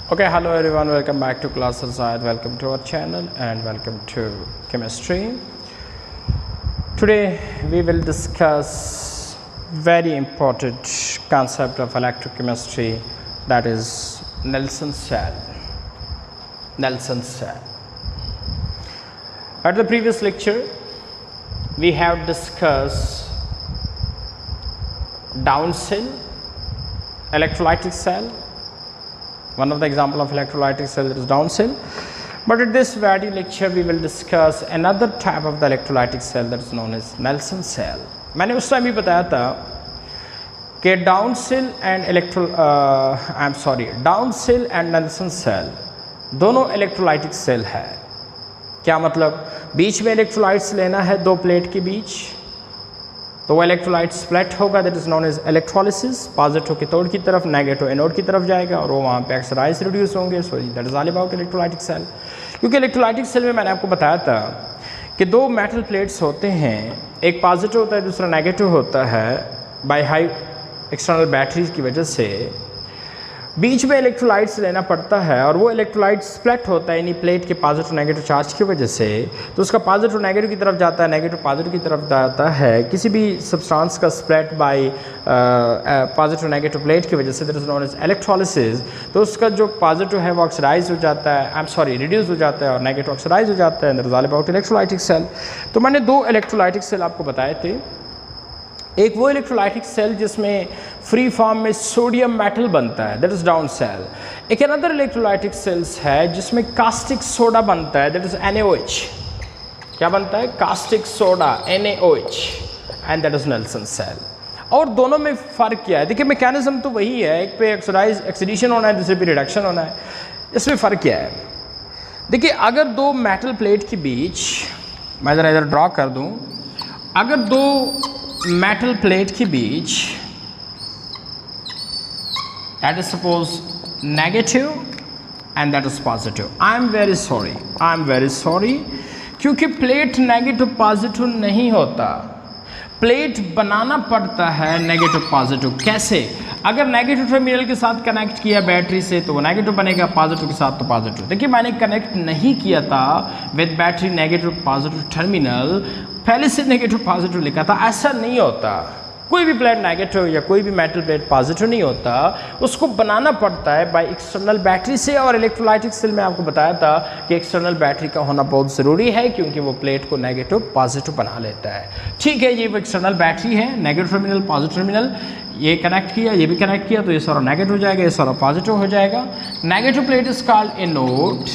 Okay, hello everyone, welcome back to Class Aside, welcome to our channel and welcome to chemistry. Today we will discuss very important concept of electrochemistry, that is Nelson cell. Nelson cell. At the previous lecture we have discussed down cell, electrolytic cell. One of the example of electrolytic cell is down cell, but at this very lecture we will discuss another type of the electrolytic cell that is known as Nelson cell. मैंने उस time भी बताया था कि Daniell cell and Nelson cell दोनों electrolytic cell है. क्या मतलब? बीच में इलेक्ट्रोलाइट्स लेना है दो प्लेट के बीच, तो वो इलेक्ट्रोलाइट स्प्लिट होगा, that is known as electrolysis. Positive cathode की तरफ, नेगेटिव एनोड की तरफ जाएगा और वो वहाँ पे ऑक्सीडाइज रिड्यूस होंगे. So that is all about electrolytic cell. क्योंकि इलेक्ट्रोलाइटिक सेल में मैंने आपको बताया था कि दो मेटल प्लेट्स होते हैं, एक पॉजिटिव होता है दूसरा नेगेटिव होता है. बाय हाई एक्सटर्नल बैटरीज की वजह से बीच में इलेक्ट्रोलाइट्स लेना पड़ता है और वो इलेक्ट्रोलाइट स्प्लिट होता है यानी प्लेट के पॉजिटिव नेगेटिव चार्ज की वजह से. तो उसका पॉजिटिव नेगेटिव की तरफ जाता है, नेगेटिव पॉजिटिव की तरफ जाता है. किसी भी सब्सटेंस का split by positive negative plate की वजह से, that is known as electrolysis. तो उसका जो पॉजिटिव है वो ऑक्सीडाइज हो जाता है, रिड्यूस हो जाता है और नेगेटिव ऑक्सीडाइज हो जाता है. That is all about electrolytic cell. तो मैंने दो इलेक्ट्रोलाइटिक सेल आपको बताए थे. एक वो इलेक्ट्रोलाइटिक सेल जिसमें फ्री फॉर्म में सोडियम मेटल बनता है, दैट इज डाउन सेल. एक अनदर इलेक्ट्रोलाइटिक सेल्स है जिसमें कास्टिक सोडा बनता है, दैट इज NaOH. क्या बनता है? Caustic soda, NaOH, and that is Nelson cell. और दोनों में फ़र्क क्या है? देखिए मैकेनिज्म तो वही है, एक पे ऑक्सीडेशन होना है, दूसरे पे रिडक्शन होना है. इसमें फ़र्क क्या है? देखिए अगर दो मेटल प्लेट के बीच, मैं ज़रा इधर ड्रॉ कर दूँ, अगर दो मेटल प्लेट के बीच that is suppose negative and that is positive. I am very sorry क्योंकि प्लेट नेगेटिव पॉजिटिव नहीं होता, प्लेट बनाना पड़ता है नेगेटिव पॉजिटिव. कैसे? अगर नेगेटिव टर्मिनल के साथ कनेक्ट किया बैटरी से तो वो नेगेटिव बनेगा, पॉजिटिव के साथ तो पॉजिटिव. देखिए मैंने कनेक्ट नहीं किया था with battery negative positive terminal, पहले से नेगेटिव पॉजिटिव लिखा था. ऐसा नहीं होता. कोई भी प्लेट नेगेटिव या कोई भी मेटल प्लेट पॉजिटिव नहीं होता, उसको बनाना पड़ता है बाय एक्सटर्नल बैटरी से. और इलेक्ट्रोलाइटिक सेल में आपको बताया था कि एक्सटर्नल बैटरी का होना बहुत ज़रूरी है क्योंकि वो प्लेट को नेगेटिव पॉजिटिव बना लेता है. ठीक है, ये वो एक्सटर्नल बैटरी है, नेगेटिव टर्मिनल पॉजिटिव टर्मिनल, ये कनेक्ट किया, ये भी कनेक्ट किया, तो ये सारा नेगेटिव हो जाएगा, ये सारा पॉजिटिव हो जाएगा. Negative plate is called anode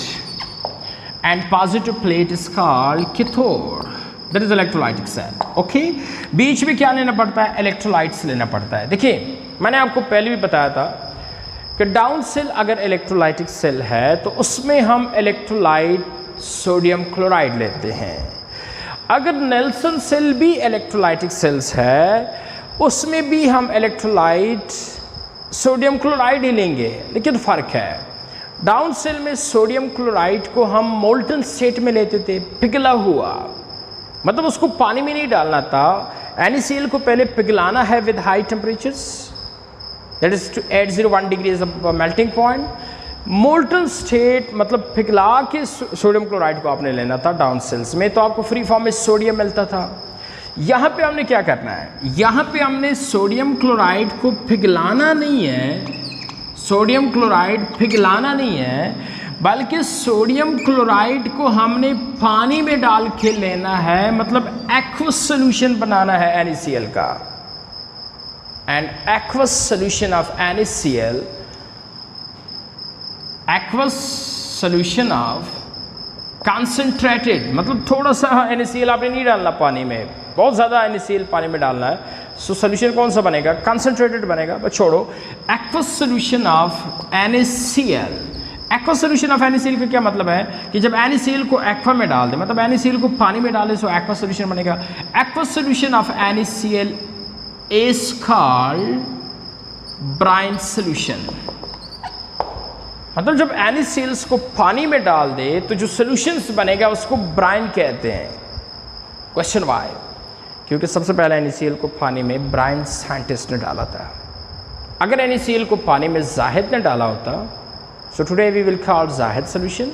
and positive plate is called cathode. That is electrolytic cell. Okay, बीच में क्या लेना पड़ता है? इलेक्ट्रोलाइट्स लेना पड़ता है. देखिए मैंने आपको पहले भी बताया था कि डाउन सेल अगर इलेक्ट्रोलाइटिक सेल है तो उसमें हम इलेक्ट्रोलाइट सोडियम क्लोराइड लेते हैं. अगर नेल्सन सेल भी इलेक्ट्रोलाइटिक सेल्स है उसमें भी हम इलेक्ट्रोलाइट सोडियम क्लोराइड ही लेंगे, लेकिन फ़र्क है. डाउन सेल में सोडियम क्लोराइड को हम मोल्टन स्टेट में लेते थे, पिघला हुआ, मतलब उसको पानी में नहीं डालना था. NaCl को पहले पिघलाना है with high temperatures, that is 801 degrees melting point. Molten state मतलब पिघला के सोडियम क्लोराइड को आपने लेना था डाउन सेल्स में, तो आपको फ्री फॉर्म में सोडियम मिलता था. यहाँ पे हमने क्या करना है? यहाँ पे हमने सोडियम क्लोराइड को पिघलाना नहीं है, सोडियम क्लोराइड पिघलाना नहीं है, बल्कि सोडियम क्लोराइड को हमने पानी में डाल के लेना है, मतलब एक्वस सोल्यूशन बनाना है NaCl का. And aqueous solution of NaCl, aqueous solution of concentrated, मतलब थोड़ा सा NaCl आपने नहीं डालना पानी में, बहुत ज़्यादा NaCl पानी में डालना है. सो सोल्यूशन कौन सा बनेगा? कंसंट्रेटेड बनेगा. बस छोड़ो, aqueous solution of NaCl. Aqua solution of NaCl का क्या मतलब है कि जब NaCl को एक्वा में डाल दे, मतलब NaCl को पानी में डाले, सो एक्वा सोल्यूशन बनेगा. Aqua solution of NaCl is called brine solution. मतलब जब NaCl को पानी में डाल दे तो जो सोल्यूशंस बनेगा उसको ब्राइन कहते हैं. Question Y? क्योंकि सबसे पहले NaCl को पानी में ब्राइन साइंटिस्ट ने डाला था. अगर NaCl को पानी में जाहिद ने डाला होता so today we will call Zahid solution.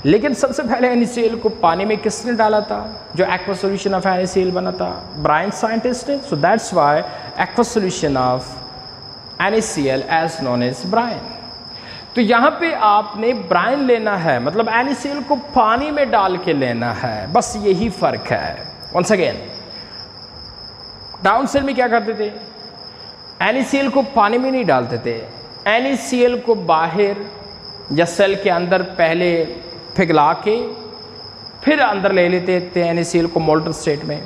लेकिन सबसे पहले NaCl को पानी में किसने डाला था? जो एक्वा सॉल्यूशन ऑफ NaCl बना था, ब्रायन साइंटिस्ट ने। So that's why aqua solution of NaCl as known as brine. तो यहाँ पे आपने ब्रायन लेना है, मतलब NaCl को पानी में डाल के लेना है, बस यही फर्क है। वंस अगेन, डाउन सेल में क्या करते थे? NaCl को पानी में नहीं डालते थे, NaCl को बाहर या सेल के अंदर पहले पिघला के फिर अंदर ले लेते थे NaCl को मोल्टन स्टेट में।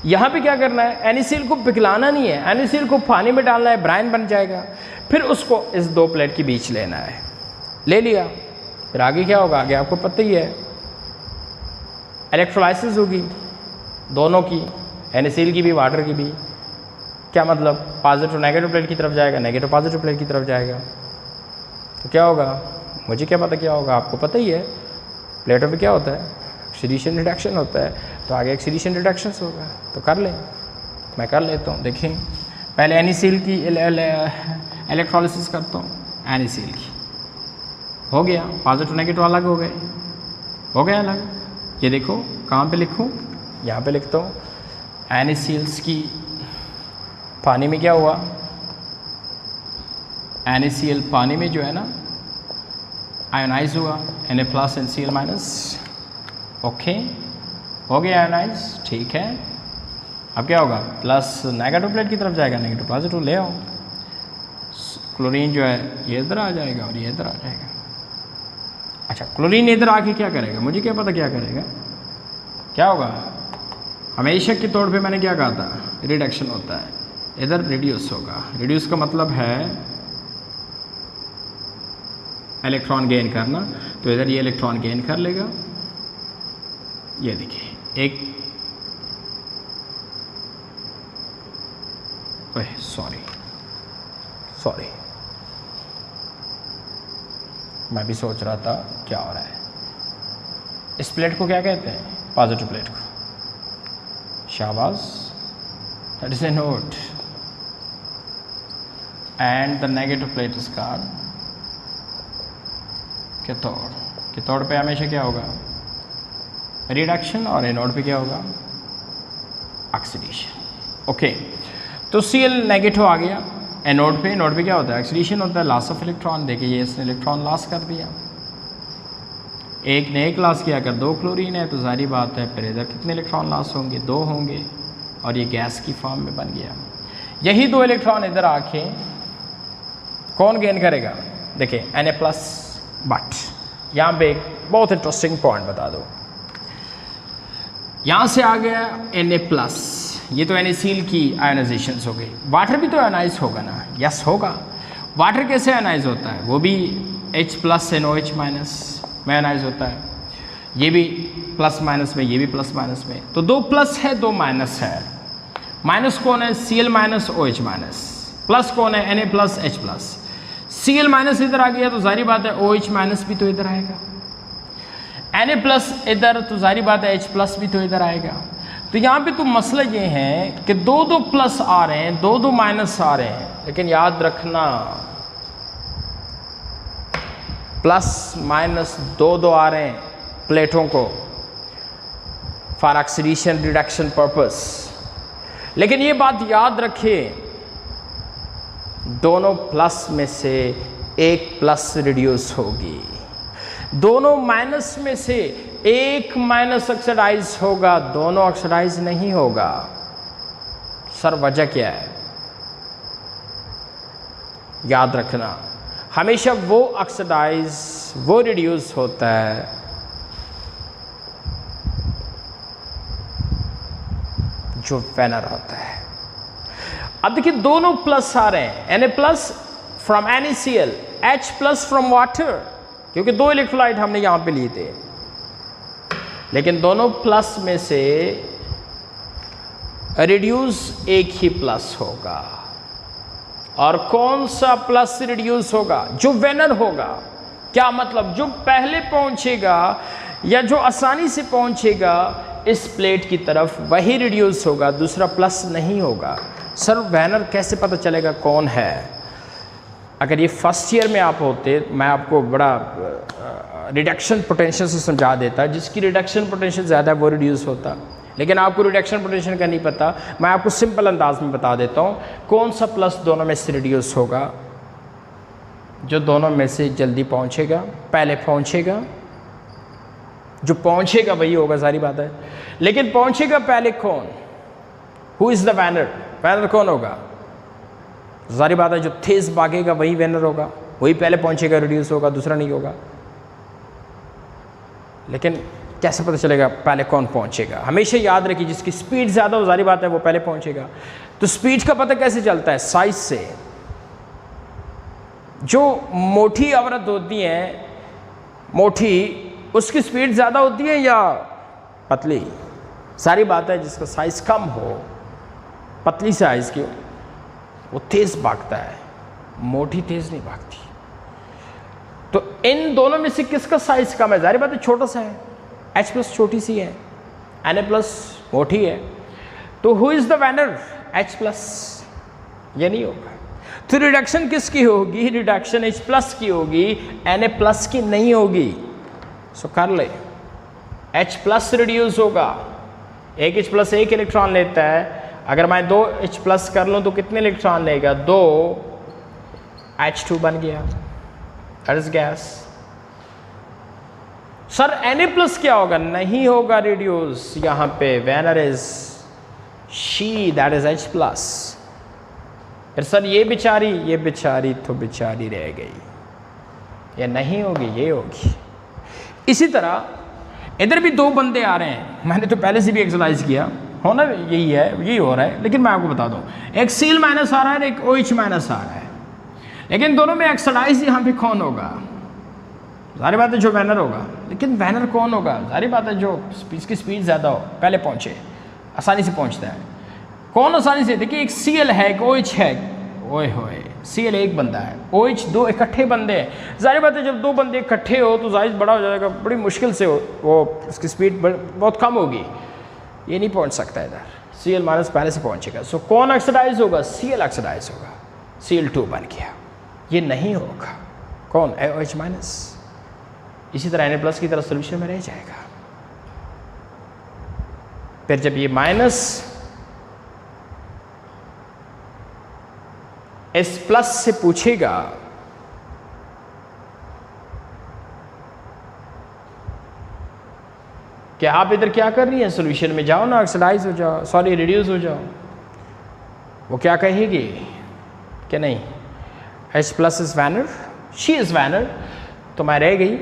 यहाँ पे क्या करना है? NaCl को पिघलाना नहीं है, NaCl को पानी में डालना है, ब्रायन बन जाएगा। फिर उसको इस दो प्लेट के बीच लेना है, ले लिया। फिर आगे क्या होगा? आगे आपको पता ही है, इलेक्ट्रोलाइसिस होगी दोनों की, NaCl की भी वाटर की भी। क्या मतलब? पॉजिटिव नेगेटिव प्लेट की तरफ जाएगा, नेगेटिव पॉजिटिव प्लेट की तरफ जाएगा। तो क्या होगा? मुझे क्या पता क्या होगा, आपको पता ही है। प्लेटों पे क्या होता है? ऑक्सीडेशन रिडक्शन होता है, तो आगे ऑक्सीडेशन रिडक्शन होगा। तो कर लें, मैं कर लेता हूँ। देखें, पहले NaCl की इलेक्ट्रोलिसिस करता हूँ। NaCl की हो गया, पॉजिटिव नेगेटिव अलग हो गए, हो गया अलग। ये देखो कहाँ पे लिखूँ? यहाँ पे लिखता हूँ। NaCl की पानी में क्या हुआ? NaCl पानी में जो है ना आयोनाइज हुआ, Na plus NaCl minus. Okay, हो गया आयोनाइज, ठीक है। अब क्या होगा? प्लस नेगेटिव प्लेट की तरफ जाएगा, नेगेटिव पॉजिटिव ले आओ। क्लोरीन जो है ये इधर आ जाएगा और ये इधर आ जाएगा। अच्छा, क्लोरीन इधर आके क्या करेगा? मुझे क्या पता क्या करेगा। क्या होगा? हमेशा के तौर पे मैंने क्या कहा था? रिडक्शन होता है, इधर रिड्यूस होगा। रिड्यूस का मतलब है इलेक्ट्रॉन गेन करना, तो इधर ये इलेक्ट्रॉन गेन कर लेगा। ये देखिए एक, सॉरी मैं भी सोच रहा था क्या हो रहा है। इस प्लेट को क्या कहते हैं? पॉजिटिव प्लेट को। शाबाश, that is a note. And the negative plate is called cathode. Cathode पे हमेशा क्या होगा? रिडक्शन, और एनोड पे क्या होगा? ऑक्सीडेशन। ओके, तो Cl नेगेटिव आ गया एनोड पे क्या होता है? ऑक्सीडेशन होता है, लॉस ऑफ इलेक्ट्रॉन। देखिए ये इसने इलेक्ट्रॉन लॉस कर दिया, एक ने एक लॉस किया। अगर दो क्लोरीन है तो सारी बात है, फिर इधर कितने इलेक्ट्रॉन लॉस होंगे? दो होंगे, और ये गैस की फॉर्म में बन गया। यही दो इलेक्ट्रॉन इधर आके कौन गेन करेगा? देखिए Na प्लस। बट यहाँ पे एक बहुत इंटरेस्टिंग पॉइंट बता दो। यहाँ से आ गया Na प्लस, ये तो NaCl की आयोनाइजेशन हो गई। वाटर भी तो आयोनाइज होगा ना? यस होगा। वाटर कैसे आयोनाइज होता है? वो भी H प्लस NOH माइनस में आयोनाइज होता है। ये भी प्लस माइनस में, ये भी प्लस माइनस में। तो दो प्लस है, दो माइनस है। माइनस कौन है? Cl minus OH minus. Plus कौन है? Na plus H plus. Cl minus इधर आ गया तो जारी बात है OH माइनस भी तो इधर आएगा। Na प्लस इधर तो जारी बात है H प्लस भी तो इधर आएगा। तो यहाँ पे तो मसला ये है कि दो दो प्लस आ रहे हैं, दो दो माइनस आ रहे हैं, लेकिन याद रखना प्लस माइनस दो दो आ रहे हैं प्लेटों को फॉर ऑक्सीडेशन रिडक्शन पर्पस। लेकिन ये बात याद रखें, दोनों प्लस में से एक प्लस रिड्यूस होगी, दोनों माइनस में से एक माइनस ऑक्सीडाइज होगा, दोनों ऑक्सीडाइज नहीं होगा। सर वजह क्या है? याद रखना, हमेशा वो ऑक्सीडाइज, वो रिड्यूस होता है जो वेनर होता है। अब देखिए दोनों प्लस आ रहे हैं, Na plus from NaCl, H plus from water, क्योंकि दो इलेक्ट्रोलाइट हमने यहां पे लिए थे। लेकिन दोनों प्लस में से रिड्यूस एक ही प्लस होगा, और कौन सा प्लस रिड्यूस होगा? जो वेनर होगा। क्या मतलब? जो पहले पहुंचेगा या जो आसानी से पहुंचेगा इस प्लेट की तरफ, वही रिड्यूस होगा, दूसरा प्लस नहीं होगा। सर वेनर कैसे पता चलेगा कौन है? अगर ये फर्स्ट ईयर में आप होते, मैं आपको बड़ा रिडक्शन पोटेंशियल से समझा देता, जिसकी रिडक्शन पोटेंशियल ज़्यादा है वो रिड्यूस होता, लेकिन आपको रिडक्शन पोटेंशियल का नहीं पता। मैं आपको सिंपल अंदाज में बता देता हूँ कौन सा प्लस दोनों में से रिड्यूस होगा। जो दोनों में से जल्दी पहुँचेगा, पहले पहुँचेगा, जो पहुँचेगा वही होगा, सारी बात है। लेकिन पहुँचेगा पहले कौन? Who is the winner? Winner कौन होगा? सारी बात है, जो तेज भागेगा वही विनर होगा, वही पहले पहुंचेगा, रिड्यूस होगा, दूसरा नहीं होगा। लेकिन कैसे पता चलेगा पहले कौन पहुंचेगा? हमेशा याद रखिए, जिसकी स्पीड ज़्यादा हो, सारी बात है, वो पहले पहुंचेगा। तो स्पीड का पता कैसे चलता है? साइज से। जो मोटी औरत होती है, मोटी, उसकी स्पीड ज़्यादा होती है या पतली? सारी बात है, जिसका साइज कम हो, पतली साइज की, वो तेज भागता है, मोटी तेज नहीं भागती। तो इन दोनों में से किसका साइज कम है? जाहिर बात है छोटा सा है, H प्लस छोटी सी है, Na प्लस मोटी है। तो who is the winner? H plus. ये नहीं होगा। तो रिडक्शन किसकी होगी? रिडक्शन H प्लस की होगी, Na प्लस की नहीं होगी। सो कर ले, H प्लस रिड्यूस होगा, एक H प्लस एक इलेक्ट्रॉन लेता है। अगर मैं 2 H प्लस कर लूँ तो कितने इलेक्ट्रॉन लेगा? 2 H2 बन गया, that is gas. Sir Na plus क्या होगा? नहीं होगा रिड्यूस, यहाँ पे winner is she, that is H plus. फिर सर ये बेचारी तो बेचारी रह गई, ये नहीं होगी, ये होगी। इसी तरह इधर भी 2 बंदे आ रहे हैं, मैंने तो पहले से भी एक्सरसाइज किया, होना यही है, यही हो रहा है, लेकिन मैं आपको बता दूं, एक Cl माइनस आ रहा है, एक OH माइनस आ रहा है, लेकिन दोनों में ऑक्सीडाइज यहाँ पे कौन होगा? सारी बात है जो वैनर होगा। लेकिन वैनर कौन होगा? सारी बात है जो इसकी स्पीड ज़्यादा हो, पहले पहुँचे, आसानी से पहुँचता है। कौन आसानी से? देखिए एक Cl है, एक OH है, ओए होए, Cl एक बंदा है, OH 2 इकट्ठे बंदे हैं। जाहिर बात है जब 2 बंदे इकट्ठे हो तो साइज बड़ा हो जाएगा, बड़ी मुश्किल से वो उसकी स्पीड बहुत कम होगी, ये नहीं पहुंच सकता इधर। Cl माइनस पहले से पहुंचेगा। सो कौन ऑक्सीडाइज होगा? Cl ऑक्सीडाइज होगा, Cl2 बन गया। ये नहीं होगा, कौन? OH minus. इसी तरह Na प्लस की तरह सोल्यूशन में रह जाएगा। फिर जब ये माइनस S प्लस से पूछेगा, क्या आप इधर क्या कर रही हैं? सोल्यूशन में जाओ ना, ऑक्सीडाइज हो जाओ, सॉरी रिड्यूस हो जाओ। वो क्या कहेगी कि नहीं, H plus is winner, she is winner, तो मैं रह गई,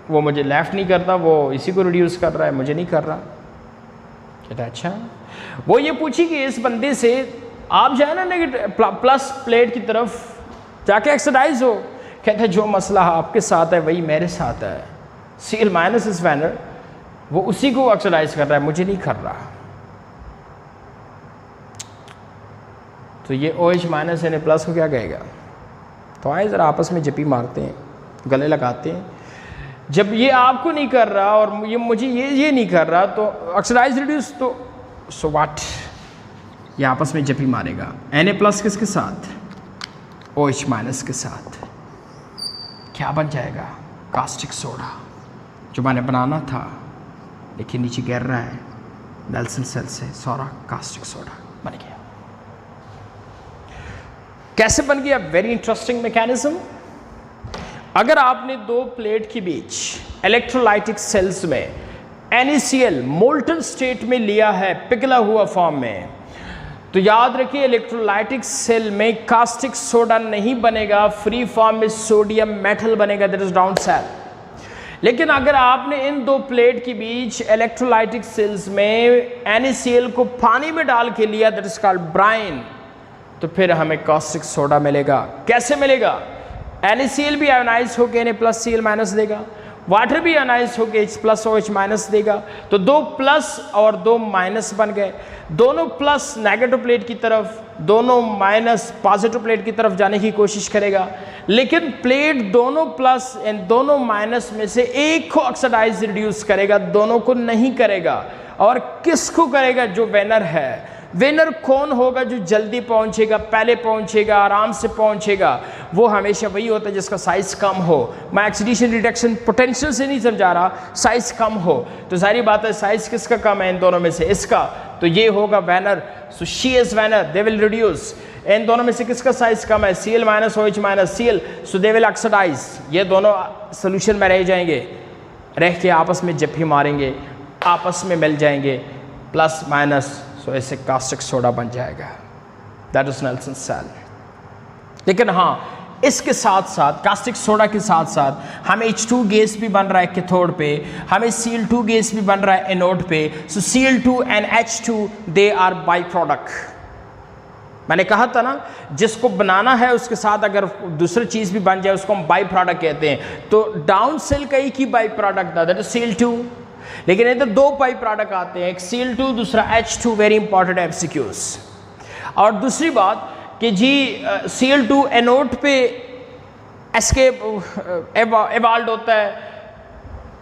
वो मुझे लेफ्ट नहीं करता, वो इसी को रिड्यूस कर रहा है, मुझे नहीं कर रहा। कहता अच्छा। वो ये पूछी कि इस बंदे से आप जाए ना नेगेटिव प्लस प्लेट की तरफ, जाके ऑक्सीडाइज हो। कहता है जो मसला आपके साथ है वही मेरे साथ है, Cl माइनस इज वैनर, वो उसी को ऑक्सीडाइज कर रहा है, मुझे नहीं कर रहा। तो ये OH माइनस Na प्लस को क्या कहेगा? तो आए ज़रा आपस में जपी मारते हैं, गले लगाते हैं। जब ये आपको नहीं कर रहा और ये मुझे ये नहीं कर रहा, तो ऑक्सीडाइज रिड्यूस, तो सो व्हाट, ये आपस में जपी मारेगा। Na प्लस किसके साथ? OH माइनस के साथ। क्या बन जाएगा? कास्टिक सोडा, जो मैंने बनाना था लेकिन नीचे गिर रहा है, नेल्सन सेल से सारा कास्टिक सोडा बन गया। कैसे बन गया? Very interesting mechanism. अगर आपने 2 प्लेट के बीच इलेक्ट्रोलाइटिक सेल्स में NaCl मोल्टन स्टेट में लिया है, पिघला हुआ फॉर्म में, तो याद रखिए इलेक्ट्रोलाइटिक सेल में कास्टिक सोडा नहीं बनेगा, फ्री फॉर्म में सोडियम मेटल बनेगा, दैट इज राउंड सेल। लेकिन अगर आपने इन 2 प्लेट के बीच इलेक्ट्रोलाइटिक सेल्स में NaCl को पानी में डाल के लिया, दैट इज कॉल्ड ब्राइन, तो फिर हमें कास्टिक सोडा मिलेगा। कैसे मिलेगा? NaCl भी आयोनाइज होकर Na प्लस Cl माइनस देगा, वाटर भी आयोनाइज होकर H प्लस OH माइनस देगा, तो 2 प्लस और 2 माइनस बन गए। दोनों प्लस नेगेटिव प्लेट की तरफ, दोनों माइनस पॉजिटिव प्लेट की तरफ जाने की कोशिश करेगा, लेकिन प्लेट दोनों प्लस एंड दोनों माइनस में से एक को ऑक्सीडाइज रिड्यूस करेगा, दोनों को नहीं करेगा। और किसको करेगा? जो विनर है, विनर कौन होगा? जो जल्दी पहुंचेगा, पहले पहुंचेगा, आराम से पहुंचेगा, वो हमेशा वही होता है जिसका साइज कम हो। मैं ऑक्सीडेशन रिडक्शन पोटेंशियल से नहीं समझा रहा, साइज कम हो। तो सारी बात है साइज किसका कम है इन दोनों में से? इसका। तो ये होगा winner. So she is winner, they will reduce. इन दोनों में से किसका साइज कम है? Cl minus OH minus Cl, so they will oxidise. ये दोनों सोल्यूशन में रह जाएंगे, रह के आपस में जब भी मारेंगे आपस में मिल जाएंगे, प्लस माइनस, सो ऐसे कास्टिक सोडा बन जाएगा। That is Nelson cell. लेकिन हाँ, इसके साथ साथ कास्टिक सोडा के साथ साथ हमें H2 गैस भी बन रहा है कैथोड पे, हमें Cl2 गैस भी बन रहा है एनोड पे। So Cl2 and H2 they are by product. मैंने कहा था ना, जिसको बनाना है उसके साथ अगर दूसरी चीज़ भी बन जाए उसको हम बाई प्रोडक्ट कहते हैं। तो डाउन सेल का एक ही बाई प्रोडक्ट था, दैट इज Cl2। लेकिन इधर दो बाई प्रोडक्ट आते हैं, एक Cl2 दूसरा H2। Very important MCQs. और दूसरी बात कि जी Cl2 एनोड पे एस्केप एवाल्ड होता है,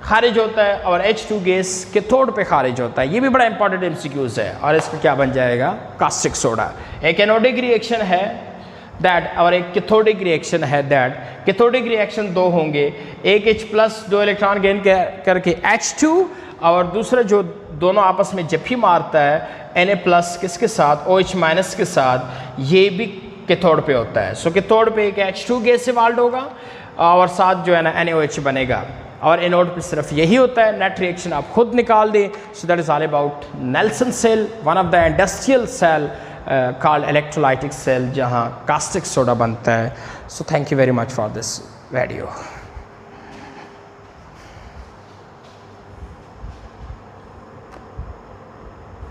खारिज होता है, और H2 गैस कैथोड पे खारिज होता है। ये भी बड़ा इंपॉर्टेंट एमसीक्यूज है। और इसका क्या बन जाएगा? Caustic soda. एक एनोडिक रिएक्शन है दैट, और एक कैथोडिक रिएक्शन है दैट। कैथोडिक रिएक्शन दो होंगे, एक H+ 2 इलेक्ट्रॉन गेन करके H2, और दूसरा जो दोनों आपस में जब भी मारता है Na+ किसके साथ? OH- के साथ, ये भी कैथोड पे होता है। सो कैथोड पे एक H2 गैस इवाल्व होगा और साथ जो है ना NaOH बनेगा। और एनोड पे सिर्फ यही होता है। नेट रिएक्शन आप खुद निकाल दें। So that is all about Nelson cell, one of the industrial cell called electrolytic cell, जहाँ कास्टिक सोडा बनता है। So thank you very much for this video.